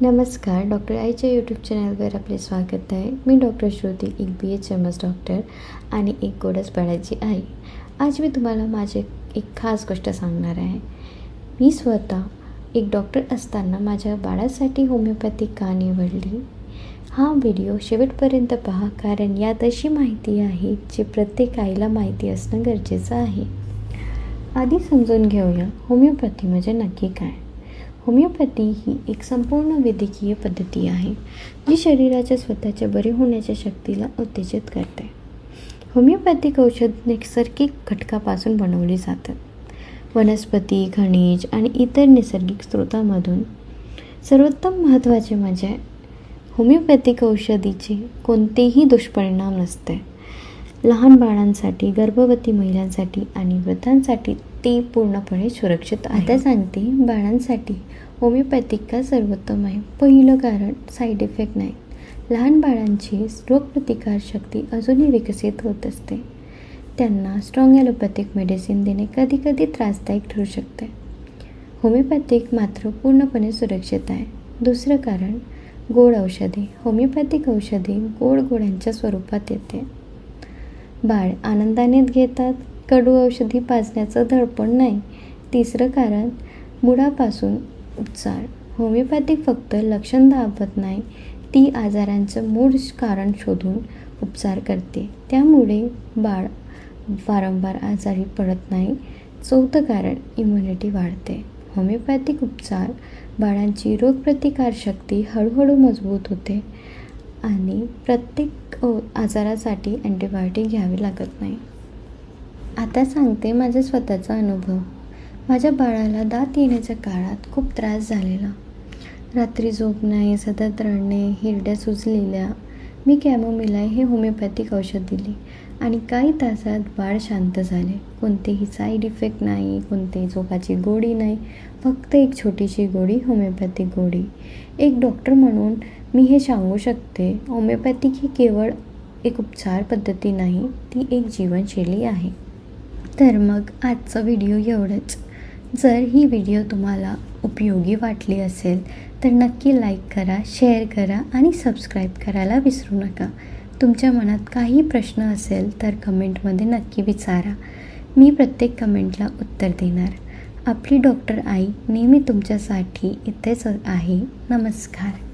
नमस्कार, डॉक्टर आईच्या यूट्यूब चॅनलवर आपले स्वागत आहे. मी डॉक्टर श्रुती, एक BHMS डॉक्टर आणि एक गोडस बाळाची आई. आज मी तुम्हाला माझे एक खास गोष्ट सांगणार आहे. मी स्वतः एक डॉक्टर असताना माझ्या बाळासाठी होमिओपॅथी का निवडली, हा व्हिडिओ शेवटपर्यंत पहा, कारण यात अशी माहिती आहे जी प्रत्येक आईला माहिती असणं गरजेचं आहे. आधी समजून घेऊया होमिओपॅथी म्हणजे नक्की काय. होमिओपॅथी ही एक संपूर्ण वैद्यकीय पद्धती आहे जी शरीराच्या स्वतःच्या बरे होण्याच्या शक्तीला उत्तेजित करते. होमिओपॅथिक औषध नैसर्गिक घटकापासून बनवली जातात. वनस्पती, खनिज आणि इतर नैसर्गिक स्रोतांमधून. सर्वोत्तम महत्त्वाचे म्हणजे होमिओपॅथिक औषधीचे कोणतेही दुष्परिणाम नसते. लहान बाळांसाठी, गर्भवती महिलांसाठी आणि वृद्धांसाठी ते पूर्णपणे सुरक्षित आहे. आता सांगते बाळांसाठी होमिओपॅथिक का सर्वोत्तम आहे. पहिलं कारण, साईड इफेक्ट नाही. लहान बाळांची रोगप्रतिकारशक्ती अजूनही विकसित होत असते. त्यांना स्ट्रॉंग ॲलोपॅथिक मेडिसिन देणे कधीकधी त्रासदायक ठरू शकते. होमिओपॅथिक मात्र पूर्णपणे सुरक्षित आहे. दुसरं कारण, गोड औषधे. होमिओपॅथिक औषधे गोड गोळ्यांच्या स्वरूपात येते. बाळ आनंदाने घेतात. कडू औषधी पाजण्याचं धडपड नाही. तिसरं कारण, मुळापासून उपचार. होमिओपॅथिक फक्त लक्षण दाबत नाही, ती आजारांचं मूळ कारण शोधून उपचार करते. त्यामुळे बाळ वारंवार आजारी पडत नाही. चौथं कारण, इम्युनिटी वाढते. होमिओपॅथिक उपचार बाळांची रोगप्रतिकारशक्ती हळूहळू मजबूत होते आणि प्रत्येक आजारासाठी अँटीबायोटिक घ्यावी लागत नाही. आता सांगते माझा स्वतःचा अनुभव. माझ्या बाळाला दात येण्याच्या काळात खूप त्रास झालेला. रात्री झोप नाही, सतत रडणे, हिरड्या सुजलेल्या. मी कॅमोमिला हे होमिओपॅथिक औषध दिले आणि काही तासात बाळ शांत झाले. कोणतेही साईड इफेक्ट नाही, कोणतेही झोपाची गोळी नाही, फक्त एक छोटीशी गोळी, होमिओपॅथिक गोळी. एक डॉक्टर म्हणून मी हे सांगू शकते, होमिओपॅथिक ही केवळ एक उपचार पद्धती नाही, ती एक जीवनशैली आहे. तर मग आजचा व्हिडिओ एवढंच. जर ही व्हिडिओ तुम्हाला उपयोगी वाटली असेल तर नक्की लाईक करा, शेअर करा आणि सबस्क्राईब करायला विसरू नका. तुमच्या मनात काही प्रश्न असेल तर कमेंटमध्ये नक्की विचारा. मी प्रत्येक कमेंटला उत्तर देणार. आपली डॉक्टर आई नेहमी तुमच्यासाठी इथेच आहे. नमस्कार.